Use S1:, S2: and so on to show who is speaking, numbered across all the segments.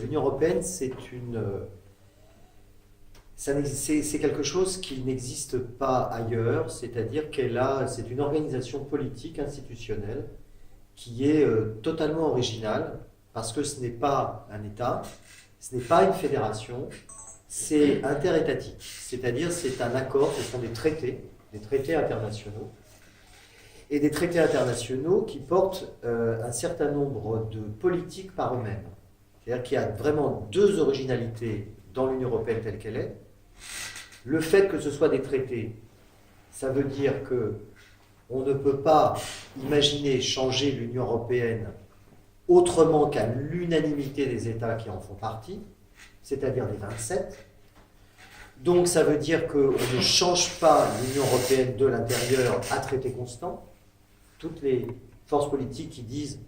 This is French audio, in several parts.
S1: l'Union européenne, c'est quelque chose qui n'existe pas ailleurs, c'est-à-dire c'est une organisation politique institutionnelle qui est totalement originale, parce que ce n'est pas un État, ce n'est pas une fédération, c'est interétatique, c'est-à-dire c'est un accord, ce sont des traités internationaux, et des traités internationaux qui portent un certain nombre de politiques par eux-mêmes. C'est-à-dire qu'il y a vraiment deux originalités dans l'Union européenne telle qu'elle est. Le fait que ce soit des traités, ça veut dire qu'on ne peut pas imaginer changer l'Union européenne autrement qu'à l'unanimité des États qui en font partie, c'est-à-dire les 27. Donc ça veut dire qu'on ne change pas l'Union européenne de l'intérieur à traité constant. Toutes les forces politiques qui disent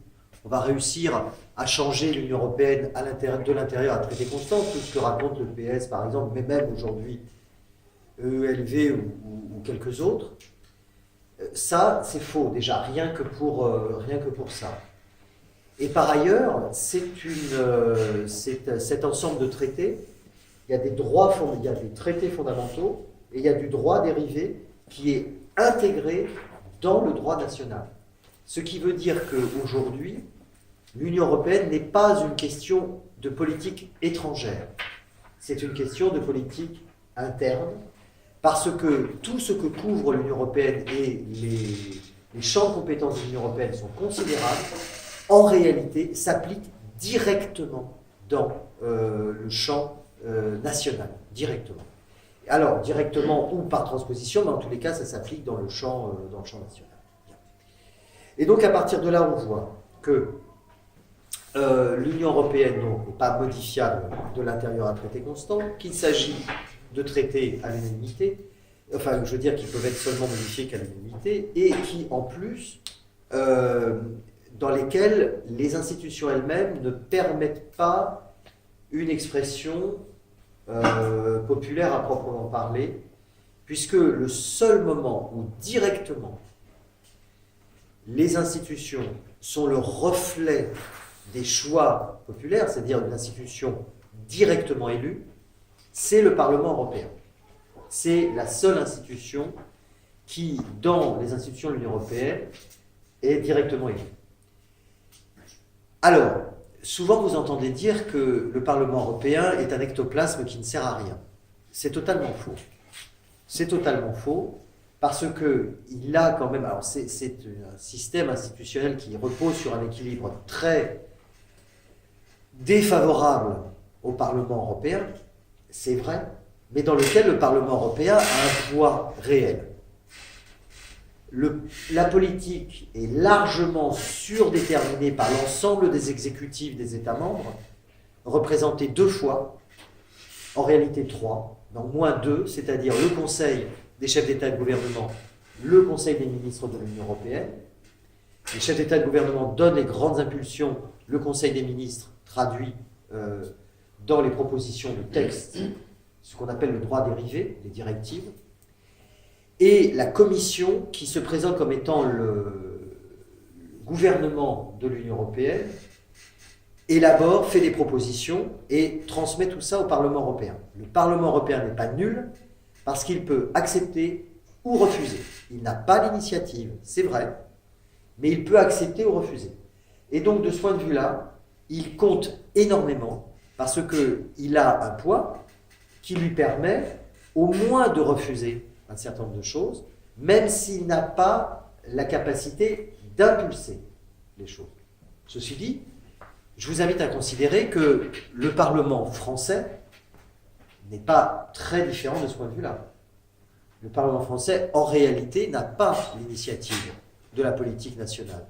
S1: on va réussir à changer l'Union européenne de l'intérieur à traité constant, tout ce que raconte le PS par exemple, mais même aujourd'hui EELV ou quelques autres, ça c'est faux déjà, rien que pour ça. Et par ailleurs, cet ensemble de traités, il y a des traités fondamentaux et il y a du droit dérivé qui est intégré dans le droit national. Ce qui veut dire qu'aujourd'hui, l'Union européenne n'est pas une question de politique étrangère. C'est une question de politique interne, parce que tout ce que couvre l'Union européenne et les champs de compétences de l'Union européenne sont considérables, en réalité s'appliquent directement dans le champ national, directement. Alors, directement ou par transposition, mais en tous les cas, ça s'applique dans le champ national. Et donc, à partir de là, on voit que l'Union européenne n'est pas modifiable de l'intérieur à traité constant, qu'il s'agit de traités à l'unanimité, enfin, je veux dire qu'ils peuvent être seulement modifiés qu'à l'unanimité, et qui, en plus, dans lesquels les institutions elles-mêmes ne permettent pas une expression populaire à proprement parler, puisque le seul moment où directement les institutions sont le reflet des choix populaires, c'est-à-dire une institution directement élue, c'est le Parlement européen. C'est la seule institution qui, dans les institutions de l'Union européenne, est directement élue. Alors, souvent vous entendez dire que le Parlement européen est un ectoplasme qui ne sert à rien. C'est totalement faux. C'est totalement faux, parce qu'il a quand même... Alors c'est un système institutionnel qui repose sur un équilibre très défavorable au Parlement européen, c'est vrai, mais dans lequel le Parlement européen a un poids réel. La politique est largement surdéterminée par l'ensemble des exécutifs des États membres, représentés 2 fois, en réalité 3, donc moins 2, c'est-à-dire le Conseil des chefs d'État et de gouvernement, le Conseil des ministres de l'Union européenne. Les chefs d'État et de gouvernement donnent les grandes impulsions, le Conseil des ministres traduit dans les propositions de texte ce qu'on appelle le droit dérivé, les directives, et la Commission, qui se présente comme étant le gouvernement de l'Union européenne, élabore, fait des propositions et transmet tout ça au Parlement européen. Le Parlement européen n'est pas nul parce qu'il peut accepter ou refuser. Il n'a pas l'initiative, c'est vrai, mais il peut accepter ou refuser. Et donc, de ce point de vue-là, il compte énormément parce qu'il a un poids qui lui permet au moins de refuser un certain nombre de choses, même s'il n'a pas la capacité d'impulser les choses. Ceci dit, je vous invite à considérer que le Parlement français n'est pas très différent de ce point de vue-là. Le Parlement français, en réalité, n'a pas l'initiative de la politique nationale.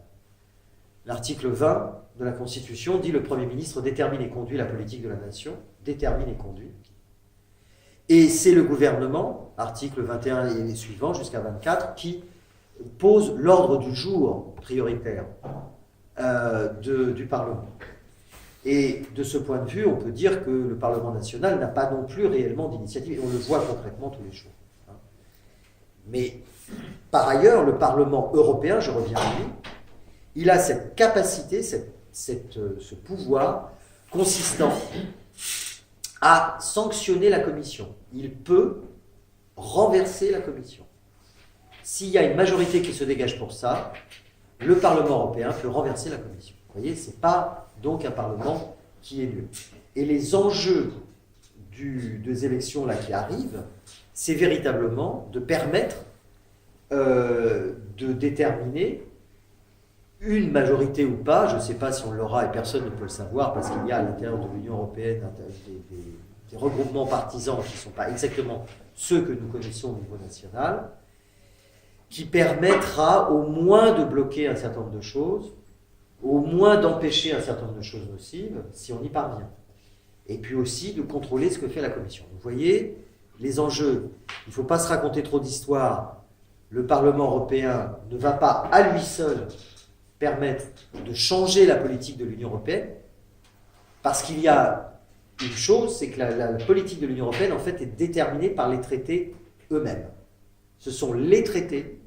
S1: L'article 20 de la Constitution dit le Premier ministre détermine et conduit la politique de la nation, détermine et conduit. Et c'est le gouvernement, article 21 et les suivants jusqu'à 24, qui pose l'ordre du jour prioritaire du Parlement. Et de ce point de vue, on peut dire que le Parlement national n'a pas non plus réellement d'initiative, et on le voit concrètement tous les jours. Mais par ailleurs, le Parlement européen, je reviens à lui, il a cette capacité, ce pouvoir consistant à sanctionner la Commission. Il peut renverser la Commission. S'il y a une majorité qui se dégage pour ça, le Parlement européen peut renverser la Commission. Vous voyez, ce n'est pas donc un Parlement qui est nul. Et les enjeux des élections là qui arrivent, c'est véritablement de permettre de déterminer une majorité ou pas, je ne sais pas si on l'aura et personne ne peut le savoir parce qu'il y a à l'intérieur de l'Union européenne des regroupements partisans qui ne sont pas exactement ceux que nous connaissons au niveau national, qui permettra au moins de bloquer un certain nombre de choses, au moins d'empêcher un certain nombre de choses nocives, si on y parvient. Et puis aussi de contrôler ce que fait la Commission. Vous voyez, les enjeux, il ne faut pas se raconter trop d'histoires. Le Parlement européen ne va pas à lui seul permettre de changer la politique de l'Union européenne, parce qu'il y a une chose, c'est que la politique de l'Union européenne, en fait, est déterminée par les traités eux-mêmes. Ce sont les traités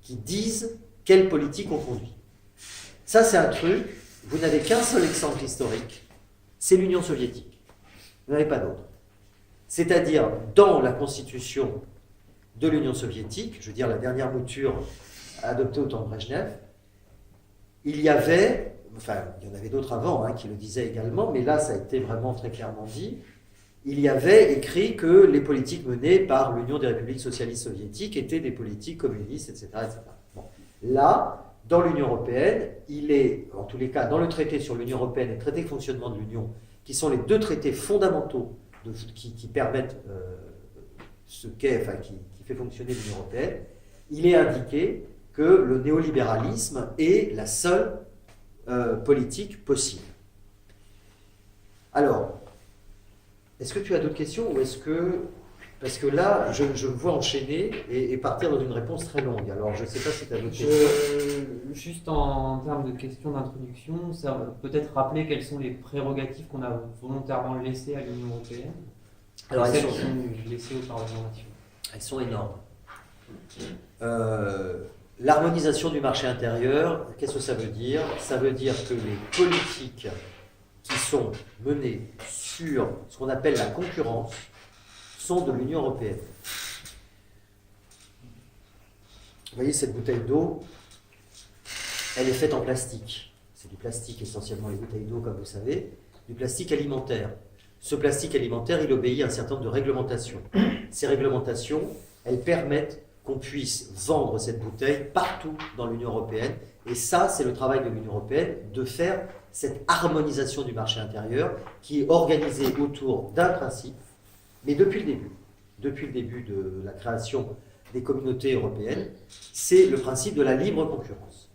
S1: qui disent quelle politique on conduit. Ça, c'est un truc, vous n'avez qu'un seul exemple historique, c'est l'Union soviétique. Vous n'avez pas d'autre. C'est-à-dire, dans la constitution de l'Union soviétique, je veux dire la dernière mouture adoptée au temps de Brejnev, il y avait, enfin, il y en avait d'autres avant qui le disaient également, mais là, ça a été vraiment très clairement dit, il y avait écrit que les politiques menées par l'Union des républiques socialistes soviétiques étaient des politiques communistes, etc. etc. Bon. Là, dans l'Union européenne, il est, en tous les cas, dans le traité sur l'Union européenne et le traité de fonctionnement de l'Union, qui sont les deux traités fondamentaux qui permettent ce qu'est, enfin, qui fait fonctionner l'Union européenne, il est indiqué que le néolibéralisme est la seule politique possible. Alors, est-ce que tu as d'autres questions ou est-ce que... Parce que là, je me vois enchaîner et partir dans une réponse très longue. Alors, je ne sais pas si tu as d'autres questions.
S2: Juste en termes de questions d'introduction, ça peut-être rappeler quelles sont les prérogatives qu'on a volontairement laissées à l'Union européenne.
S1: Alors,
S2: celles qui sont laissées au Parlement national.
S1: Elles sont énormes. L'harmonisation du marché intérieur, qu'est-ce que ça veut dire? Ça veut dire que les politiques qui sont menées sur ce qu'on appelle la concurrence sont de l'Union européenne. Vous voyez cette bouteille d'eau, elle est faite en plastique. C'est du plastique essentiellement, les bouteilles d'eau, comme vous savez, du plastique alimentaire. Ce plastique alimentaire, il obéit à un certain nombre de réglementations. Ces réglementations, elles permettent qu'on puisse vendre cette bouteille partout dans l'Union européenne. Et ça, c'est le travail de l'Union européenne, de faire cette harmonisation du marché intérieur qui est organisée autour d'un principe, mais depuis le début de la création des communautés européennes, c'est le principe de la libre concurrence.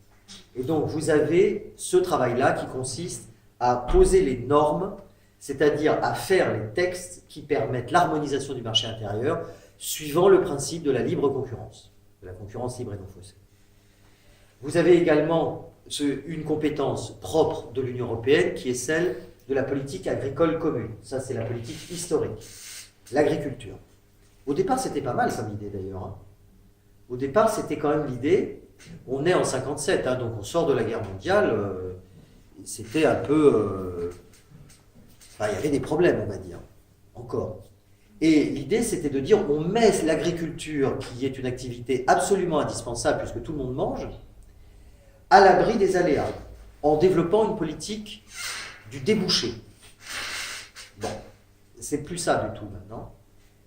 S1: Et donc, vous avez ce travail-là qui consiste à poser les normes, c'est-à-dire à faire les textes qui permettent l'harmonisation du marché intérieur, suivant le principe de la libre concurrence, de la concurrence libre et non faussée. Vous avez également une compétence propre de l'Union européenne qui est celle de la politique agricole commune. Ça, c'est la politique historique. L'agriculture. Au départ, c'était pas mal comme idée d'ailleurs. Au départ, c'était quand même l'idée, on est en 57, donc on sort de la guerre mondiale, c'était un peu... il y avait des problèmes, on va dire, encore. Et l'idée, c'était de dire, on met l'agriculture, qui est une activité absolument indispensable, puisque tout le monde mange, à l'abri des aléas, en développant une politique du débouché. Bon, c'est plus ça du tout maintenant.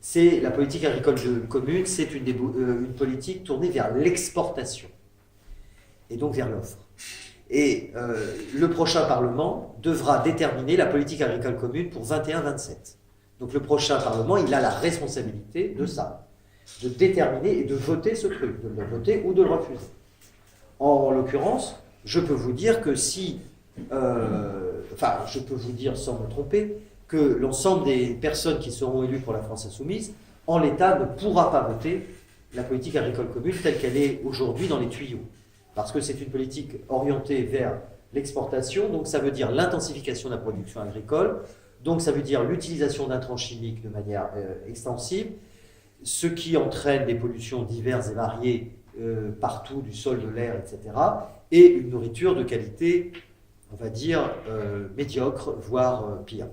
S1: C'est la politique agricole commune, c'est une politique tournée vers l'exportation, et donc vers l'offre. Et le prochain Parlement devra déterminer la politique agricole commune pour 21-27. Donc le prochain Parlement, il a la responsabilité de ça, de déterminer et de voter ce truc, de le voter ou de le refuser. En l'occurrence, je peux vous dire que si, je peux vous dire sans me tromper, que l'ensemble des personnes qui seront élues pour la France insoumise, en l'état, ne pourra pas voter la politique agricole commune telle qu'elle est aujourd'hui dans les tuyaux. Parce que c'est une politique orientée vers l'exportation, donc ça veut dire l'intensification de la production agricole, donc ça veut dire l'utilisation d'intrants chimiques de manière extensive, ce qui entraîne des pollutions diverses et variées partout, du sol, de l'air, etc., et une nourriture de qualité on va dire, médiocre, voire pire.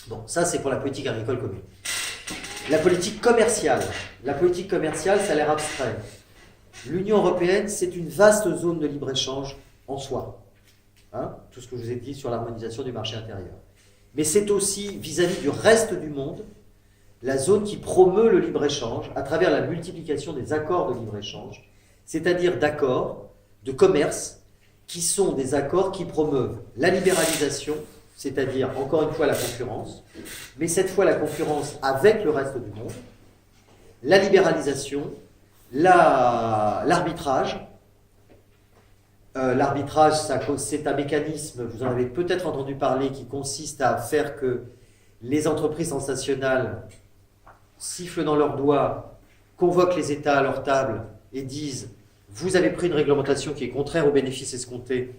S1: Bon, ça c'est pour la politique agricole commune. La politique commerciale, ça a l'air abstrait. L'Union européenne, c'est une vaste zone de libre-échange en soi. Hein, tout ce que je vous ai dit sur l'harmonisation du marché intérieur. Mais c'est aussi, vis-à-vis du reste du monde, la zone qui promeut le libre-échange à travers la multiplication des accords de libre-échange, c'est-à-dire d'accords de commerce qui sont des accords qui promeuvent la libéralisation, c'est-à-dire, encore une fois, la concurrence, mais cette fois la concurrence avec le reste du monde, la libéralisation, l'arbitrage. L'arbitrage, c'est un mécanisme, vous en avez peut-être entendu parler, qui consiste à faire que les entreprises transnationales sifflent dans leurs doigts, convoquent les États à leur table et disent « Vous avez pris une réglementation qui est contraire aux bénéfices escomptés,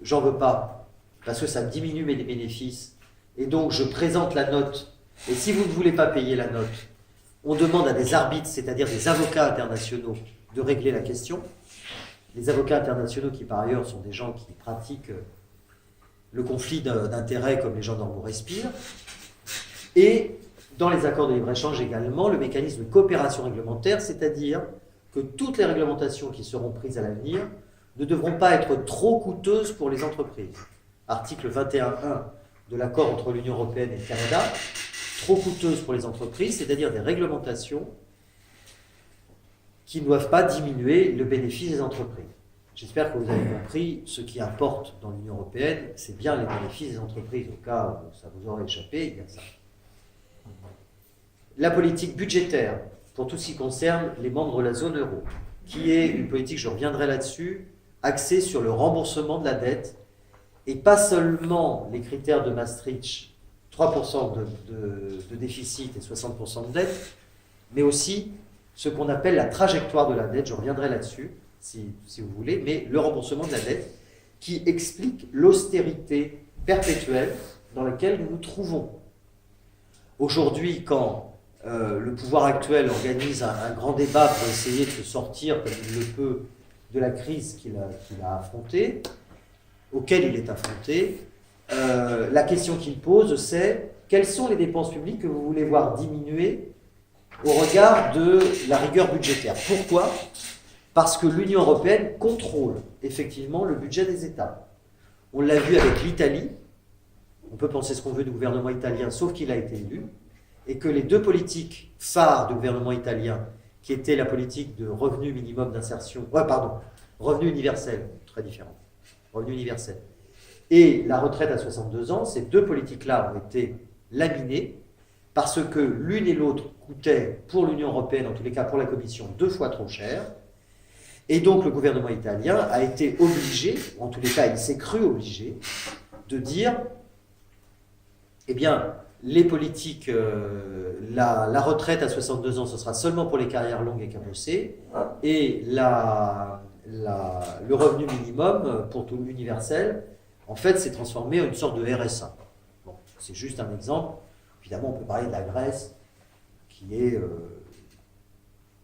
S1: j'en veux pas, parce que ça diminue mes bénéfices, et donc je présente la note, et si vous ne voulez pas payer la note, on demande à des arbitres, c'est-à-dire des avocats internationaux, de régler la question. » Les avocats internationaux qui, par ailleurs, sont des gens qui pratiquent le conflit d'intérêts comme les gens normaux respirent. Et dans les accords de libre-échange également, le mécanisme de coopération réglementaire, c'est-à-dire que toutes les réglementations qui seront prises à l'avenir ne devront pas être trop coûteuses pour les entreprises. Article 21.1 de l'accord entre l'Union européenne et le Canada, trop coûteuses pour les entreprises, c'est-à-dire des réglementations qui ne doivent pas diminuer le bénéfice des entreprises. J'espère que vous avez compris, ce qui importe dans l'Union européenne, c'est bien les bénéfices des entreprises. Au cas où ça vous aurait échappé, il y a ça. La politique budgétaire, pour tout ce qui concerne les membres de la zone euro, qui est une politique, je reviendrai là-dessus, axée sur le remboursement de la dette, et pas seulement les critères de Maastricht, 3% de déficit et 60% de dette, mais aussi ce qu'on appelle la trajectoire de la dette, je reviendrai là-dessus, si vous voulez, mais le remboursement de la dette, qui explique l'austérité perpétuelle dans laquelle nous nous trouvons. Aujourd'hui, quand le pouvoir actuel organise un grand débat pour essayer de se sortir, comme il le peut, de la crise qu'il a affrontée, auquel il est affronté, la question qu'il pose, c'est quelles sont les dépenses publiques que vous voulez voir diminuer au regard de la rigueur budgétaire. Pourquoi ? Parce que l'Union européenne contrôle effectivement le budget des États. On l'a vu avec l'Italie, on peut penser ce qu'on veut du gouvernement italien, sauf qu'il a été élu, et que les deux politiques phares du gouvernement italien, qui étaient la politique de revenu minimum d'insertion, revenu universel, très différent, revenu universel, et la retraite à 62 ans, ces deux politiques-là ont été laminées, parce que l'une et l'autre coûtaient pour l'Union européenne, en tous les cas pour la Commission, 2 fois trop cher. Et donc le gouvernement italien a été obligé, en tous les cas il s'est cru obligé, de dire, eh bien, les politiques, la retraite à 62 ans, ce sera seulement pour les carrières longues et cabossées, et le revenu minimum pour tout universel, en fait, s'est transformé en une sorte de RSA. Bon, c'est juste un exemple. Évidemment, on peut parler de la Grèce, qui est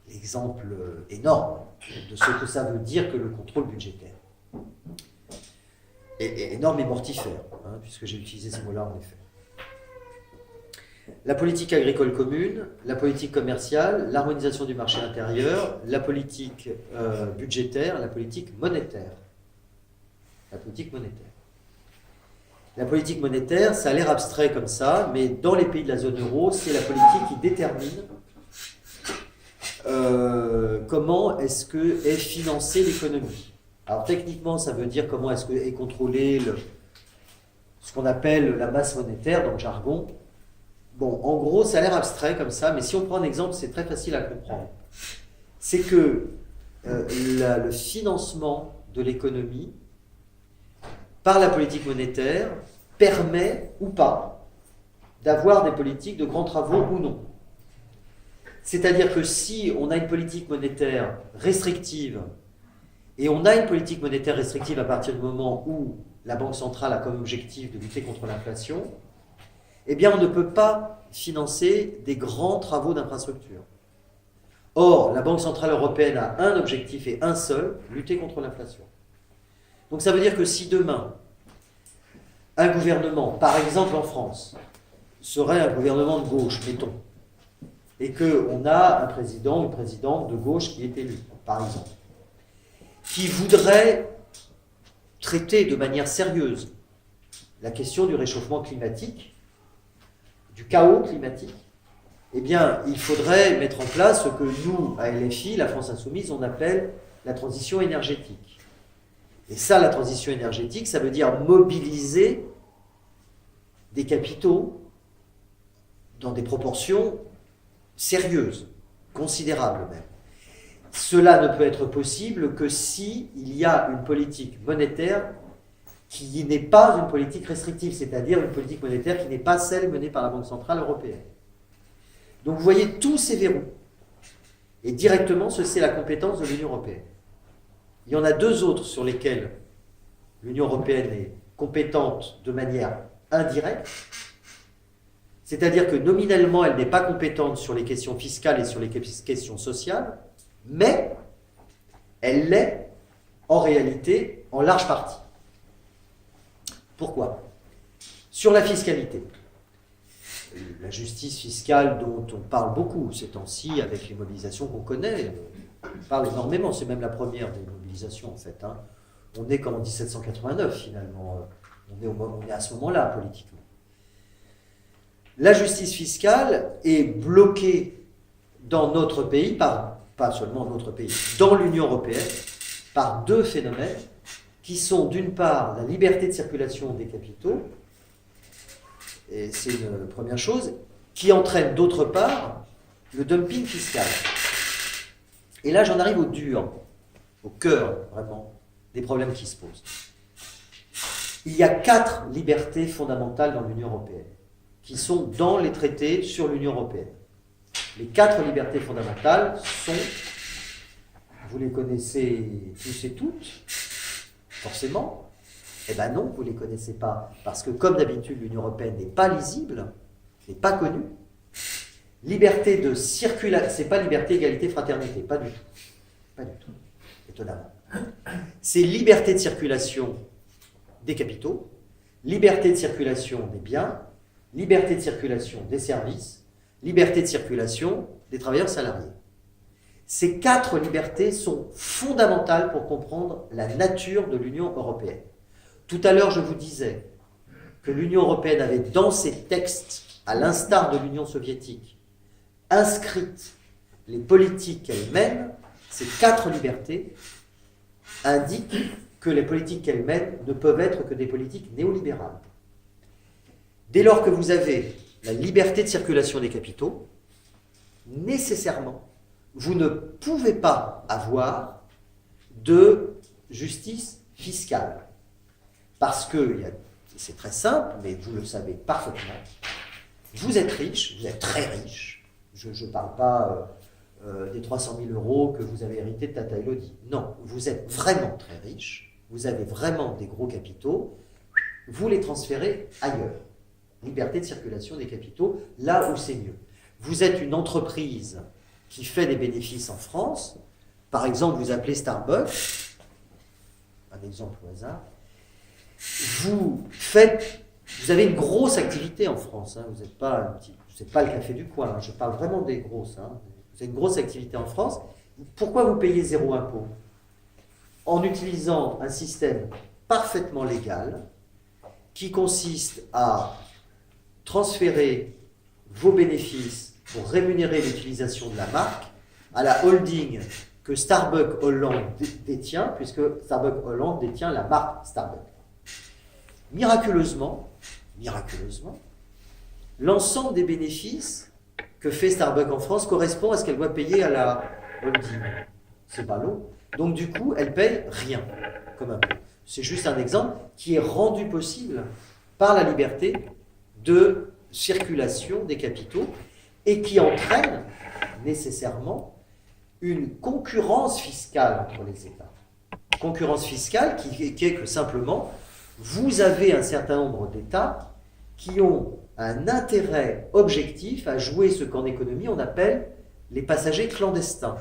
S1: l'exemple énorme de ce que ça veut dire que le contrôle budgétaire. Et énorme et mortifère, hein, puisque j'ai utilisé ces mots-là en effet. La politique agricole commune, la politique commerciale, l'harmonisation du marché intérieur, la politique budgétaire, la politique monétaire. La politique monétaire. La politique monétaire, ça a l'air abstrait comme ça, mais dans les pays de la zone euro, c'est la politique qui détermine comment est-ce que est financée l'économie. Alors techniquement, ça veut dire comment est-ce que est contrôlé ce qu'on appelle la masse monétaire dans le jargon. Bon, en gros, ça a l'air abstrait comme ça, mais si on prend un exemple, c'est très facile à comprendre. C'est que le financement de l'économie par la politique monétaire permet ou pas d'avoir des politiques de grands travaux ou non. C'est-à-dire que si on a une politique monétaire restrictive, et on a une politique monétaire restrictive à partir du moment où la Banque centrale a comme objectif de lutter contre l'inflation, eh bien on ne peut pas financer des grands travaux d'infrastructure. Or, la Banque centrale européenne a un objectif et un seul, lutter contre l'inflation. Donc ça veut dire que si demain, un gouvernement, par exemple en France, serait un gouvernement de gauche, mettons, et qu'on a un président ou une présidente de gauche qui est élu, par exemple, qui voudrait traiter de manière sérieuse la question du réchauffement climatique, du chaos climatique, eh bien, il faudrait mettre en place ce que nous, à LFI, la France Insoumise, on appelle la transition énergétique. Et ça, la transition énergétique, ça veut dire mobiliser des capitaux dans des proportions sérieuses, considérables même. Cela ne peut être possible que si il y a une politique monétaire qui n'est pas une politique restrictive, c'est-à-dire une politique monétaire qui n'est pas celle menée par la Banque Centrale Européenne. Donc vous voyez tous ces verrous. Et directement, c'est la compétence de l'Union Européenne. Il y en a deux autres sur lesquels l'Union Européenne est compétente de manière indirecte, c'est-à-dire que nominalement, elle n'est pas compétente sur les questions fiscales et sur les questions sociales, mais elle l'est en réalité en large partie. Pourquoi ? Sur la fiscalité. La justice fiscale dont on parle beaucoup ces temps-ci, avec les mobilisations qu'on connaît, on parle énormément, c'est même la première des mobilisations en fait. On est comme en 1789 finalement, on est à ce moment-là politiquement. La justice fiscale est bloquée dans notre pays, pas seulement notre pays, dans l'Union européenne, par deux phénomènes qui sont d'une part la liberté de circulation des capitaux, et c'est une première chose, qui entraîne d'autre part le dumping fiscal. Et là, j'en arrive au dur, au cœur, vraiment, des problèmes qui se posent. Il y a 4 libertés fondamentales dans l'Union européenne, qui sont dans les traités sur l'Union européenne. Les 4 libertés fondamentales sont, vous les connaissez tous et toutes, forcément. Eh bien non, vous ne les connaissez pas, parce que comme d'habitude, l'Union européenne n'est pas lisible, n'est pas connue. Liberté de circulation, c'est pas liberté, égalité, fraternité, pas du tout, étonnamment. C'est liberté de circulation des capitaux, liberté de circulation des biens, liberté de circulation des services, liberté de circulation des travailleurs salariés. Ces 4 libertés sont fondamentales pour comprendre la nature de l'Union européenne. Tout à l'heure, je vous disais que l'Union européenne avait dans ses textes, à l'instar de l'Union soviétique, inscrites les politiques qu'elle mène. Ces 4 libertés indiquent que les politiques qu'elle mène ne peuvent être que des politiques néolibérales. Dès lors que vous avez la liberté de circulation des capitaux, nécessairement, vous ne pouvez pas avoir de justice fiscale. Parce que, c'est très simple, mais vous le savez parfaitement, vous êtes riche, vous êtes très riche, je ne parle pas des 300 000 euros que vous avez hérités de Tata Elodie. Non, vous êtes vraiment très riche, vous avez vraiment des gros capitaux, vous les transférez ailleurs. Liberté de circulation des capitaux, là où c'est mieux. Vous êtes une entreprise qui fait des bénéfices en France, par exemple, vous appelez Starbucks, un exemple au hasard, vous avez une grosse activité en France, vous n'êtes pas le café du coin, je parle vraiment des grosses, vous avez une grosse activité en France, pourquoi vous payez 0 impôt ? En utilisant un système parfaitement légal qui consiste à transférer vos bénéfices pour rémunérer l'utilisation de la marque à la holding que Starbucks Hollande détient, puisque Starbucks Hollande détient la marque Starbucks. Miraculeusement, l'ensemble des bénéfices que fait Starbucks en France correspond à ce qu'elle doit payer à la holding. C'est pas long. Donc du coup, elle paye rien comme impôt. C'est juste un exemple qui est rendu possible par la liberté de circulation des capitaux et qui entraîne nécessairement une concurrence fiscale entre les États. Concurrence fiscale qui est que simplement, vous avez un certain nombre d'États qui ont un intérêt objectif à jouer ce qu'en économie on appelle les passagers clandestins.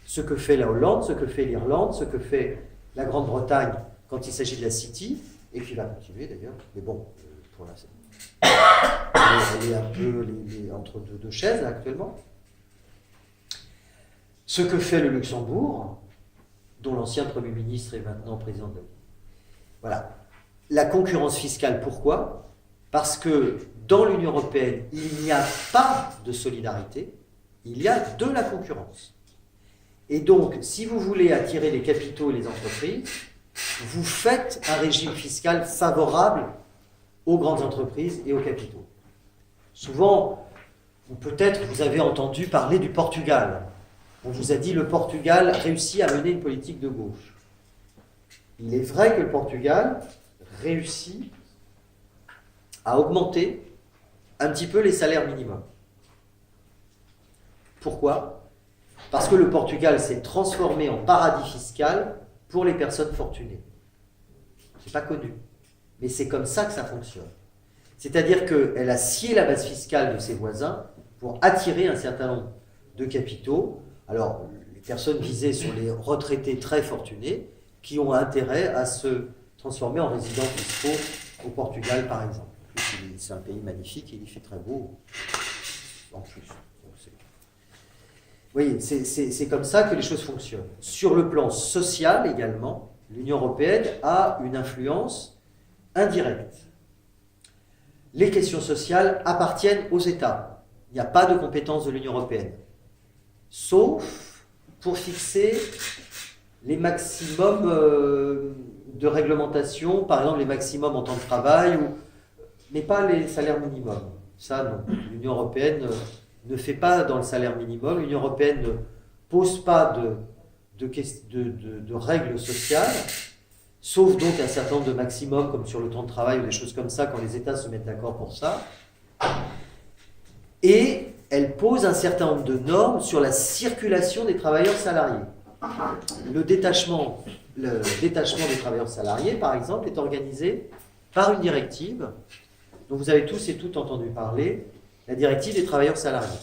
S1: Ce que fait la Hollande, ce que fait l'Irlande, ce que fait la Grande-Bretagne quand il s'agit de la City, et qui va continuer d'ailleurs, mais bon, pour l'instant, elle est un peu entre deux chaises là, actuellement. Ce que fait le Luxembourg, dont l'ancien Premier ministre est maintenant président de la... Voilà. La concurrence fiscale, pourquoi ? Parce que dans l'Union européenne, il n'y a pas de solidarité, il y a de la concurrence. Et donc, si vous voulez attirer les capitaux et les entreprises, vous faites un régime fiscal favorable aux grandes entreprises et aux capitaux. Souvent, ou peut-être vous avez entendu parler du Portugal. On vous a dit le Portugal réussit à mener une politique de gauche. Il est vrai que le Portugal réussit à augmenter un petit peu les salaires minimums. Pourquoi ? Parce que le Portugal s'est transformé en paradis fiscal pour les personnes fortunées. C'est pas connu, mais c'est comme ça que ça fonctionne. C'est-à-dire qu'elle a scié la base fiscale de ses voisins pour attirer un certain nombre de capitaux. Alors, les personnes visées sont les retraités très fortunés qui ont intérêt à se transformer en résidents fiscaux au Portugal, par exemple. En plus, c'est un pays magnifique et il fait très beau. En plus. Oui, c'est comme ça que les choses fonctionnent. Sur le plan social également, l'Union européenne a une influence indirecte. Les questions sociales appartiennent aux États. Il n'y a pas de compétence de l'Union européenne. Sauf pour fixer les maximums de réglementation, par exemple les maximums en temps de travail, mais pas les salaires minimums. Ça, non. L'Union européenne ne fait pas dans le salaire minimum. L'Union européenne ne pose pas de règles sociales, sauf donc un certain nombre de maximums, comme sur le temps de travail ou des choses comme ça, quand les États se mettent d'accord pour ça. Et elle pose un certain nombre de normes sur la circulation des travailleurs salariés. Le détachement des travailleurs salariés, par exemple, est organisé par une directive dont vous avez tous et toutes entendu parler, la directive des travailleurs salariés.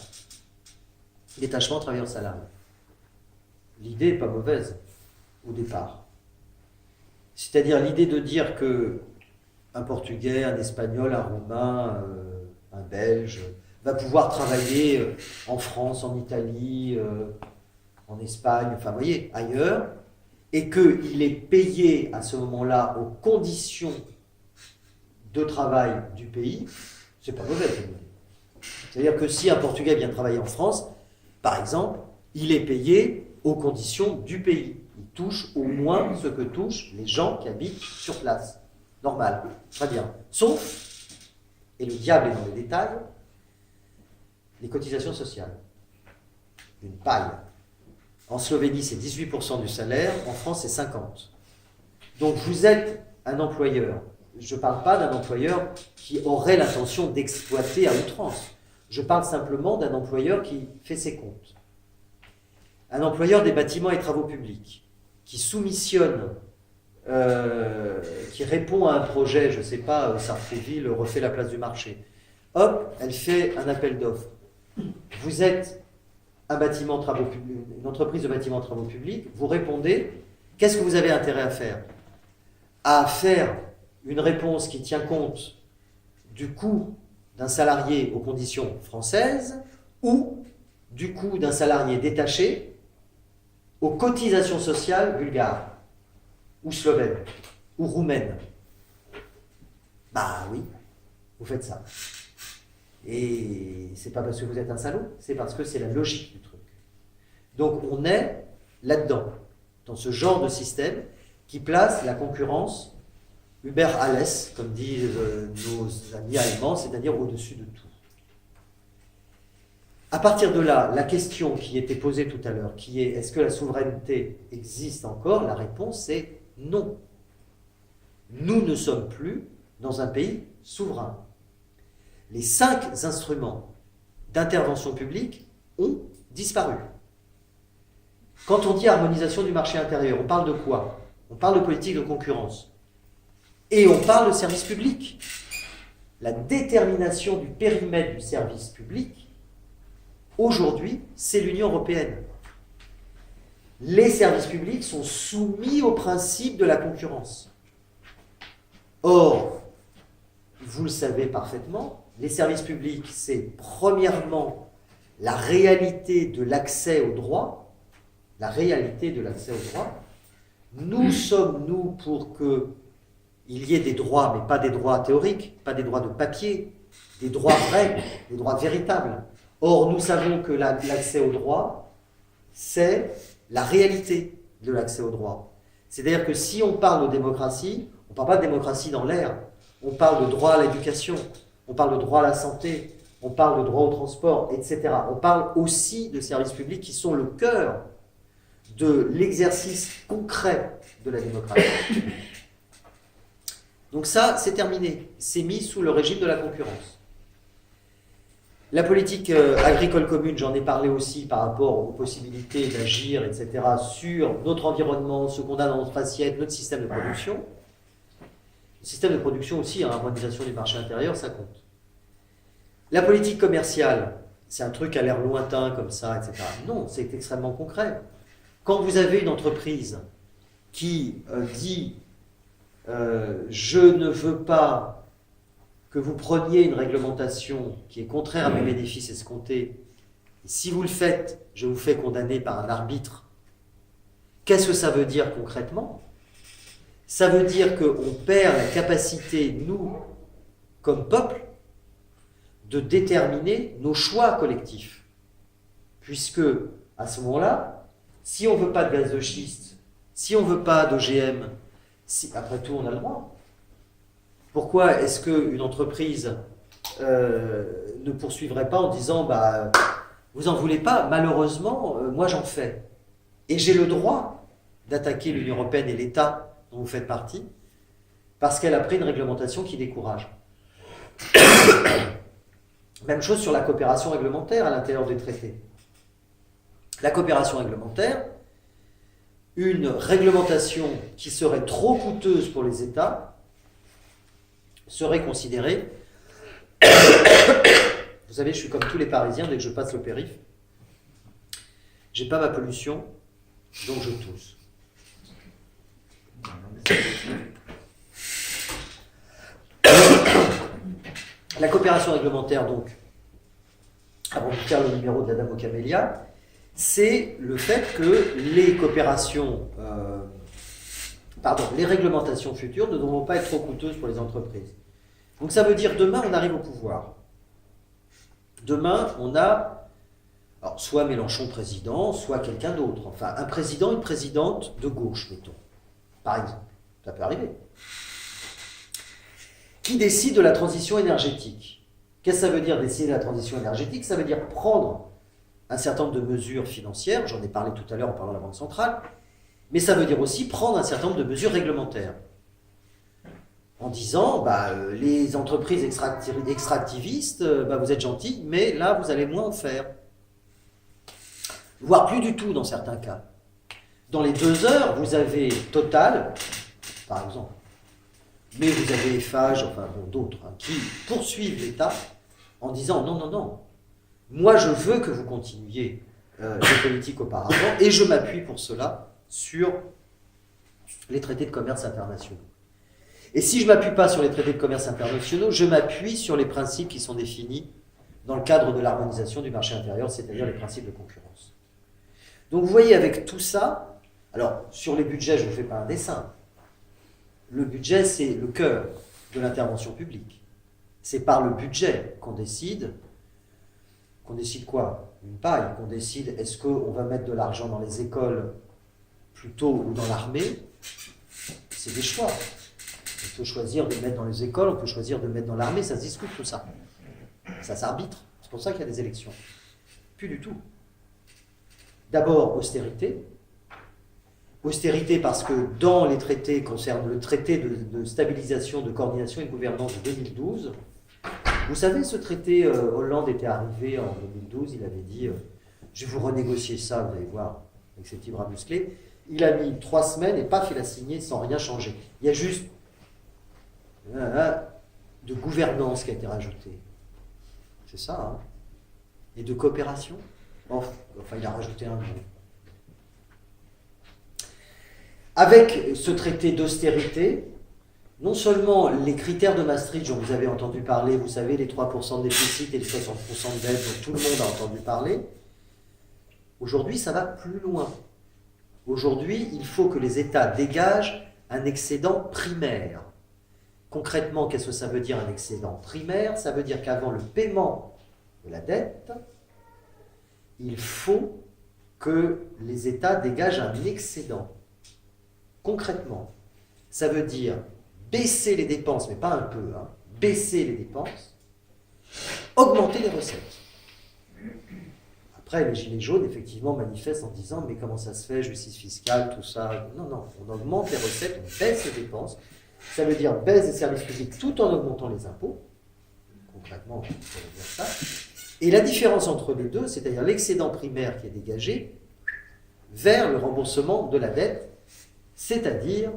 S1: Détachement des travailleurs salariés. L'idée n'est pas mauvaise au départ. C'est-à-dire l'idée de dire que un Portugais, un Espagnol, un Roumain, un Belge va pouvoir travailler en France, en Italie, en Espagne, enfin vous voyez, ailleurs, et qu'il est payé à ce moment-là aux conditions de travail du pays, c'est pas mauvais comme idée. C'est-à-dire que si un Portugais vient travailler en France, par exemple, il est payé aux conditions du pays. Il touche au moins ce que touchent les gens qui habitent sur place. Normal, très bien. Sauf, et le diable est dans les détails, les cotisations sociales. Une paille. En Slovénie, c'est 18% du salaire, en France, c'est 50%. Donc vous êtes un employeur. Je ne parle pas d'un employeur qui aurait l'intention d'exploiter à outrance. Je parle simplement d'un employeur qui fait ses comptes. Un employeur des bâtiments et travaux publics, qui soumissionne, qui répond à un projet, je ne sais pas, Sartreville refait la place du marché. Hop, elle fait un appel d'offres. Vous êtes une entreprise de bâtiments travaux publics, vous répondez, qu'est-ce que vous avez intérêt à faire ? À faire une réponse qui tient compte du coût d'un salarié aux conditions françaises ou du coût d'un salarié détaché aux cotisations sociales bulgares ou slovènes ou roumaines. Bah oui, vous faites ça. Et c'est pas parce que vous êtes un salaud, c'est parce que c'est la logique du truc. Donc on est là-dedans, dans ce genre de système qui place la concurrence über alles, comme disent nos amis allemands, c'est-à-dire au-dessus de tout. À partir de là, la question qui était posée tout à l'heure, qui est est-ce que la souveraineté existe encore ? La réponse est non. Nous ne sommes plus dans un pays souverain. Les 5 instruments d'intervention publique ont disparu. Quand on dit harmonisation du marché intérieur, on parle de quoi ? On parle de politique de concurrence. Et on parle de service public. La détermination du périmètre du service public, aujourd'hui, c'est l'Union européenne. Les services publics sont soumis au principe de la concurrence. Or, vous le savez parfaitement, les services publics, c'est premièrement la réalité de l'accès au droit, la réalité de l'accès au droit. Nous sommes, nous, pour qu'il y ait des droits, mais pas des droits théoriques, pas des droits de papier, des droits vrais, des droits véritables. Or, nous savons que l'accès au droit, c'est la réalité de l'accès au droit. C'est-à-dire que si on parle de démocratie, on ne parle pas de démocratie dans l'air, on parle de droit à l'éducation, on parle de droit à la santé, on parle de droit au transport, etc. On parle aussi de services publics qui sont le cœur de l'exercice concret de la démocratie. Donc ça, c'est terminé. C'est mis sous le régime de la concurrence. La politique agricole commune, j'en ai parlé aussi par rapport aux possibilités d'agir, etc., sur notre environnement, ce qu'on a dans notre assiette, notre système de production. Le système de production aussi, harmonisation du marché intérieur, ça compte. La politique commerciale, c'est un truc à l'air lointain comme ça, etc. Non, c'est extrêmement concret. Quand vous avez une entreprise qui dit je ne veux pas que vous preniez une réglementation qui est contraire à mes bénéfices escomptés, et si vous le faites, je vous fais condamner par un arbitre. Qu'est-ce que ça veut dire concrètement? Ça veut dire qu'on perd la capacité, nous, comme peuple, de déterminer nos choix collectifs. Puisque, à ce moment-là, si on ne veut pas de gaz de schiste, si on ne veut pas d'OGM, après tout, on a le droit. Pourquoi est-ce qu'une entreprise ne poursuivrait pas en disant vous n'en voulez pas, malheureusement, moi j'en fais. Et j'ai le droit d'attaquer l'Union européenne et l'État dont vous faites partie, parce qu'elle a pris une réglementation qui décourage. Même chose sur la coopération réglementaire à l'intérieur des traités. La coopération réglementaire, une réglementation qui serait trop coûteuse pour les États, serait considérée... Vous savez, je suis comme tous les Parisiens, dès que je passe le périph', j'ai pas ma pollution, donc je tousse. La coopération réglementaire, donc, avant de faire le numéro de la Dame aux Camélias, c'est le fait que les coopérations, les réglementations futures ne devront pas être trop coûteuses pour les entreprises. Donc ça veut dire demain on arrive au pouvoir. Demain on a soit Mélenchon président, soit quelqu'un d'autre. Enfin un président, une présidente de gauche, mettons, par exemple. Ça peut arriver. Qui décide de la transition énergétique. Qu'est-ce que ça veut dire décider de la transition énergétique? Ça veut dire prendre un certain nombre de mesures financières, j'en ai parlé tout à l'heure en parlant de la Banque centrale, mais ça veut dire aussi prendre un certain nombre de mesures réglementaires. En disant, les entreprises extractivistes, vous êtes gentils, mais là, vous allez moins en faire. Voire plus du tout dans certains cas. Dans les 2 heures, vous avez Total, par exemple, mais vous avez Eiffage, d'autres, qui poursuivent l'État en disant, non, moi je veux que vous continuiez les politiques auparavant, et je m'appuie pour cela sur les traités de commerce internationaux. Et si je ne m'appuie pas sur les traités de commerce internationaux, je m'appuie sur les principes qui sont définis dans le cadre de l'harmonisation du marché intérieur, c'est-à-dire les principes de concurrence. Donc vous voyez, avec tout ça, alors sur les budgets, je ne vous fais pas un dessin. Le budget, c'est le cœur de l'intervention publique. C'est par le budget qu'on décide quoi? Une paille, qu'on décide est-ce qu'on va mettre de l'argent dans les écoles plutôt ou dans l'armée? C'est des choix. On peut choisir de mettre dans les écoles, on peut choisir de mettre dans l'armée, ça se discute tout ça. Ça s'arbitre. C'est pour ça qu'il y a des élections. Plus du tout. D'abord, austérité. Austérité parce que dans les traités concernant le traité de stabilisation, de coordination et de gouvernance de 2012, vous savez, ce traité, Hollande était arrivé en 2012, il avait dit je vais vous renégocier ça, vous allez voir, avec ses petits bras musclés. Il a mis 3 semaines et paf, il a signé sans rien changer. Il y a juste de gouvernance qui a été rajoutée. C'est ça, hein. Et de coopération. Enfin, il a rajouté un mot. Avec ce traité d'austérité, non seulement les critères de Maastricht dont vous avez entendu parler, vous savez, les 3% de déficit et les 60% de dette dont tout le monde a entendu parler, aujourd'hui, ça va plus loin. Aujourd'hui, il faut que les États dégagent un excédent primaire. Concrètement, qu'est-ce que ça veut dire un excédent primaire? Ça veut dire qu'avant le paiement de la dette, il faut que les États dégagent un excédent. Concrètement, ça veut dire baisser les dépenses, mais pas un peu, hein, baisser les dépenses, augmenter les recettes. Après, les Gilets jaunes, effectivement, manifestent en disant « mais comment ça se fait, justice fiscale, tout ça ?» Non, non, on augmente les recettes, on baisse les dépenses. Ça veut dire baisse des services publics tout en augmentant les impôts. Concrètement, on peut dire ça. Et la différence entre les deux, c'est-à-dire l'excédent primaire qui est dégagé vers le remboursement de la dette, c'est-à-dire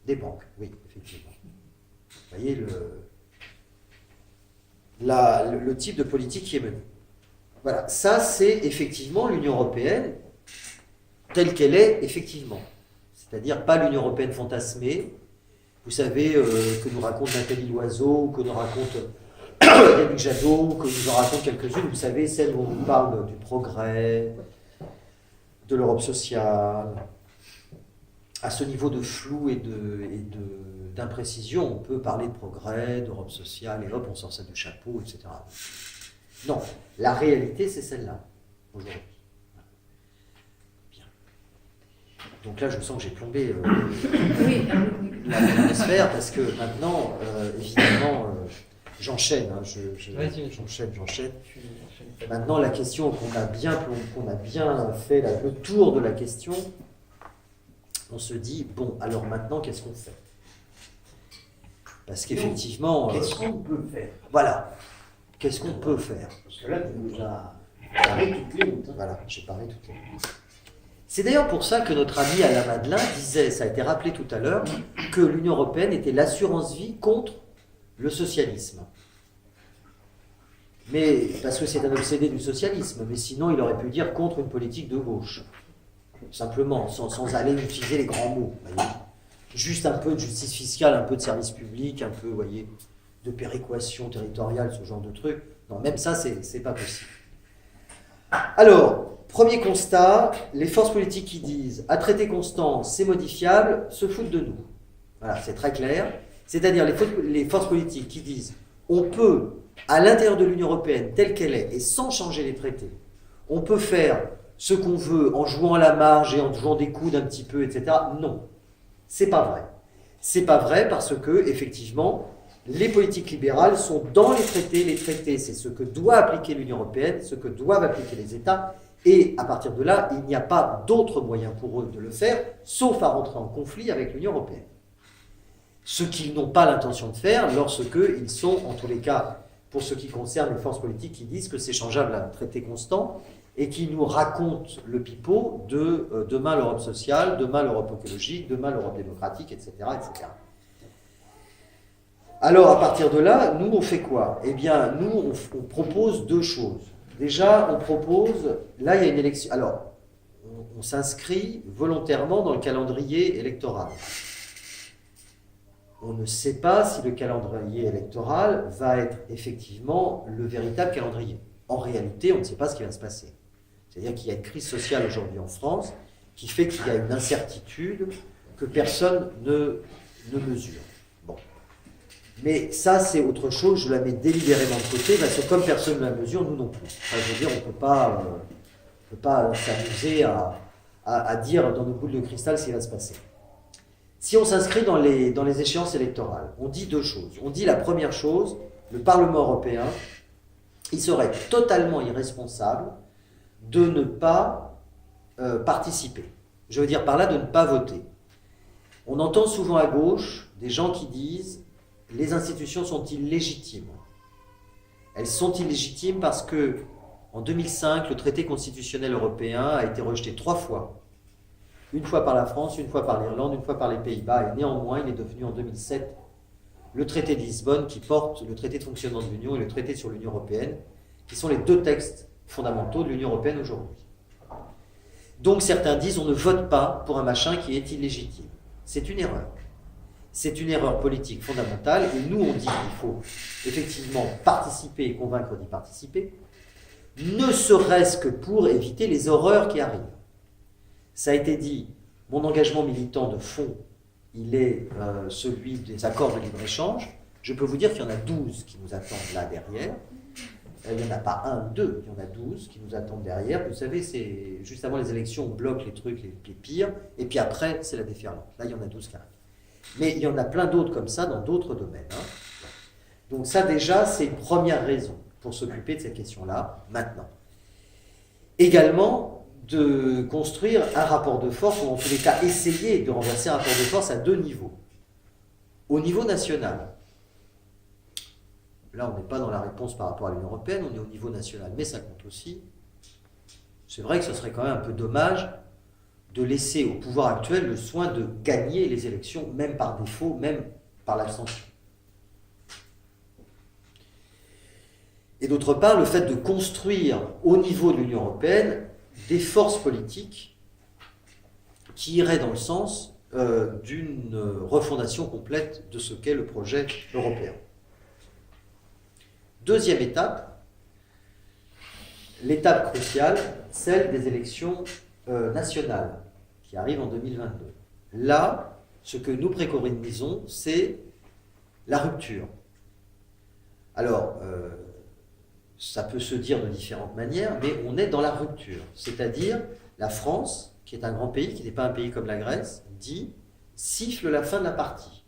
S1: des banques. Oui, effectivement. Vous voyez le type de politique qui est menée. Voilà, ça c'est effectivement l'Union européenne telle qu'elle est, effectivement. C'est-à-dire pas l'Union européenne fantasmée, vous savez, que nous raconte Nathalie Loiseau, que nous raconte Yannick Jadot, que nous en raconte quelques-unes, vous savez, celle où on nous parle du progrès, de l'Europe sociale. À ce niveau de flou et d'imprécision, on peut parler de progrès, d'Europe sociale, et hop, on sort ça du chapeau, etc. Non, la réalité, c'est celle-là, aujourd'hui. Bien. Donc là, je sens que j'ai plombé l'atmosphère, parce que maintenant, évidemment, j'enchaîne, hein, j'enchaîne. Maintenant, la question qu'on a bien fait le tour de la question, on se dit, bon, alors maintenant, qu'est-ce qu'on fait? Parce qu'effectivement...
S3: Qu'est-ce qu'on peut faire?
S1: Voilà. Qu'est-ce qu'on peut faire?
S3: Parce que là, tu nous as parlé toutes les routes. Hein.
S1: Voilà, j'ai parlé toutes les routes. C'est d'ailleurs pour ça que notre ami Alain Madelin disait, ça a été rappelé tout à l'heure, que l'Union européenne était l'assurance vie contre le socialisme. Mais, parce que c'est un obsédé du socialisme, mais sinon il aurait pu dire contre une politique de gauche. Simplement, sans aller utiliser les grands mots. Voyez. Juste un peu de justice fiscale, un peu de service public, un peu, voyez, de péréquation territoriale, ce genre de truc. Non, même ça, c'est pas possible. Alors, premier constat, les forces politiques qui disent « à traité constant, c'est modifiable », se foutent de nous. Voilà, c'est très clair. C'est-à-dire les forces politiques qui disent « on peut, à l'intérieur de l'Union européenne, telle qu'elle est, et sans changer les traités, on peut faire ce qu'on veut en jouant à la marge et en jouant des coudes un petit peu, etc. » Non, c'est pas vrai. C'est pas vrai parce que, effectivement, les politiques libérales sont dans les traités. Les traités, c'est ce que doit appliquer l'Union européenne, ce que doivent appliquer les États. Et à partir de là, il n'y a pas d'autre moyen pour eux de le faire, sauf à rentrer en conflit avec l'Union européenne. Ce qu'ils n'ont pas l'intention de faire lorsqu'ils sont, en tous les cas, pour ce qui concerne les forces politiques qui disent que c'est changeable à un traité constant et qui nous racontent le pipeau de demain l'Europe sociale, demain l'Europe écologique, demain l'Europe démocratique, etc., etc. Alors, à partir de là, nous, on fait quoi? Eh bien, nous, on propose deux choses. Déjà, on propose... Là, il y a une élection... Alors, on s'inscrit volontairement dans le calendrier électoral. On ne sait pas si le calendrier électoral va être effectivement le véritable calendrier. En réalité, on ne sait pas ce qui va se passer. C'est-à-dire qu'il y a une crise sociale aujourd'hui en France qui fait qu'il y a une incertitude que personne ne mesure. Bon. Mais ça, c'est autre chose, je la mets délibérément de côté, parce que comme personne ne la mesure, nous non plus. Enfin, je veux dire, on ne peut pas s'amuser à dire dans nos boules de cristal ce qui va se passer. Si on s'inscrit dans les échéances électorales, on dit deux choses. On dit la première chose, le Parlement européen, il serait totalement irresponsable de ne pas participer. Je veux dire par là de ne pas voter. On entend souvent à gauche des gens qui disent « les institutions sont illégitimes ». Elles sont illégitimes parce que en 2005, le traité constitutionnel européen a été rejeté 3 fois. Une fois par la France, une fois par l'Irlande, une fois par les Pays-Bas, et néanmoins, il est devenu en 2007 le traité de Lisbonne qui porte le traité de fonctionnement de l'Union et le traité sur l'Union européenne, qui sont les deux textes fondamentaux de l'Union européenne aujourd'hui. Donc certains disent on ne vote pas pour un machin qui est illégitime. C'est une erreur. c'est une erreur politique fondamentale, et nous on dit qu'il faut effectivement participer et convaincre d'y participer, ne serait-ce que pour éviter les horreurs qui arrivent. Ça a été dit, mon engagement militant de fond, il est celui des accords de libre-échange. Je peux vous dire qu'il y en a 12 qui nous attendent là derrière. Il n'y en a pas un, deux, il y en a 12 qui nous attendent derrière. Vous savez, c'est juste avant les élections, on bloque les trucs les pires, et puis après, c'est la déferlante. Là, il y en a 12 qui arrivent. Mais il y en a plein d'autres comme ça dans d'autres domaines. Donc ça, déjà, c'est une première raison pour s'occuper de cette question-là, maintenant. Également, de construire un rapport de force, ou en tous les cas, essayer de renverser un rapport de force à deux niveaux. Au niveau national, là, on n'est pas dans la réponse par rapport à l'Union européenne, on est au niveau national, mais ça compte aussi. C'est vrai que ce serait quand même un peu dommage de laisser au pouvoir actuel le soin de gagner les élections, même par défaut, même par l'abstention. Et d'autre part, le fait de construire au niveau de l'Union européenne des forces politiques qui iraient dans le sens d'une refondation complète de ce qu'est le projet européen. Deuxième étape, l'étape cruciale, celle des élections nationales, qui arrivent en 2022. Là, ce que nous préconisons, c'est la rupture. Alors, ça peut se dire de différentes manières, mais on est dans la rupture. C'est-à-dire, la France, qui est un grand pays, qui n'est pas un pays comme la Grèce, siffle la fin de la partie.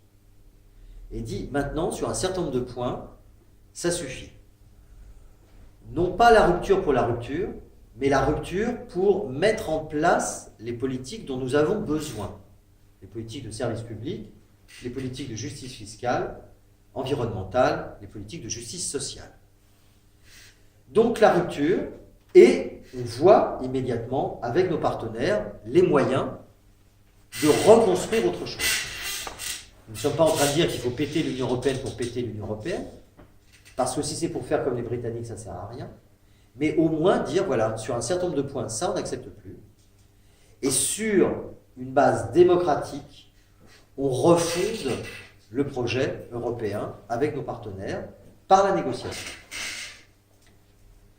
S1: Et dit, maintenant, sur un certain nombre de points, ça suffit. Non pas la rupture pour la rupture, mais la rupture pour mettre en place les politiques dont nous avons besoin. Les politiques de service public, les politiques de justice fiscale, environnementale, les politiques de justice sociale. Donc la rupture, et on voit immédiatement avec nos partenaires les moyens de reconstruire autre chose. Nous ne sommes pas en train de dire qu'il faut péter l'Union européenne pour péter l'Union européenne, parce que si c'est pour faire comme les Britanniques, ça ne sert à rien. Mais au moins dire, voilà, sur un certain nombre de points, ça on n'accepte plus. Et sur une base démocratique, on refonde le projet européen avec nos partenaires par la négociation.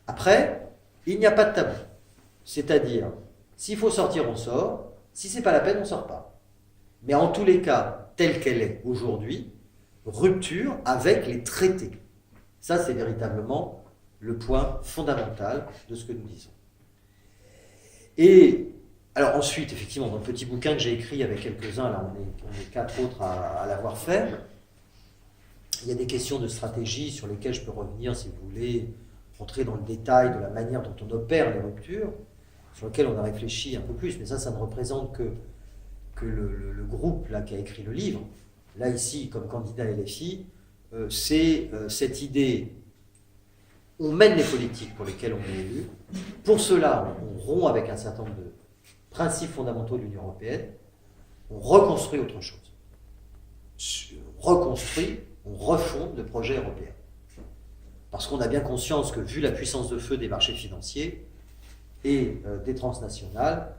S1: Après, il n'y a pas de tabou. C'est-à-dire, s'il faut sortir, on sort. Si ce n'est pas la peine, on ne sort pas. Mais en tous les cas, telle qu'elle est aujourd'hui, rupture avec les traités. Ça, c'est véritablement le point fondamental de ce que nous disons. Et alors ensuite, effectivement, dans le petit bouquin que j'ai écrit avec quelques-uns, là on est 4 autres à l'avoir fait, il y a des questions de stratégie sur lesquelles je peux revenir si vous voulez, rentrer dans le détail de la manière dont on opère les ruptures, sur lesquelles on a réfléchi un peu plus, mais ça ne représente que le groupe là, qui a écrit le livre. Là, ici, comme candidat LFI, c'est cette idée, on mène les politiques pour lesquelles on est élu, pour cela, on rompt avec un certain nombre de principes fondamentaux de l'Union européenne, on reconstruit autre chose. On refonde le projet européen. Parce qu'on a bien conscience que, vu la puissance de feu des marchés financiers et des transnationales,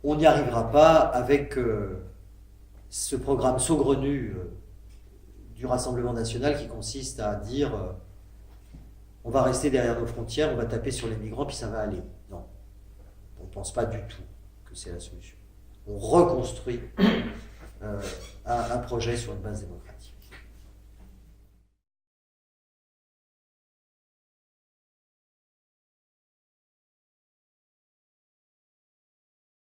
S1: on n'y arrivera pas avec ce programme saugrenu du Rassemblement national qui consiste à dire on va rester derrière nos frontières, on va taper sur les migrants, puis ça va aller. Non, on ne pense pas du tout que c'est la solution. On reconstruit un projet sur une base démocratique.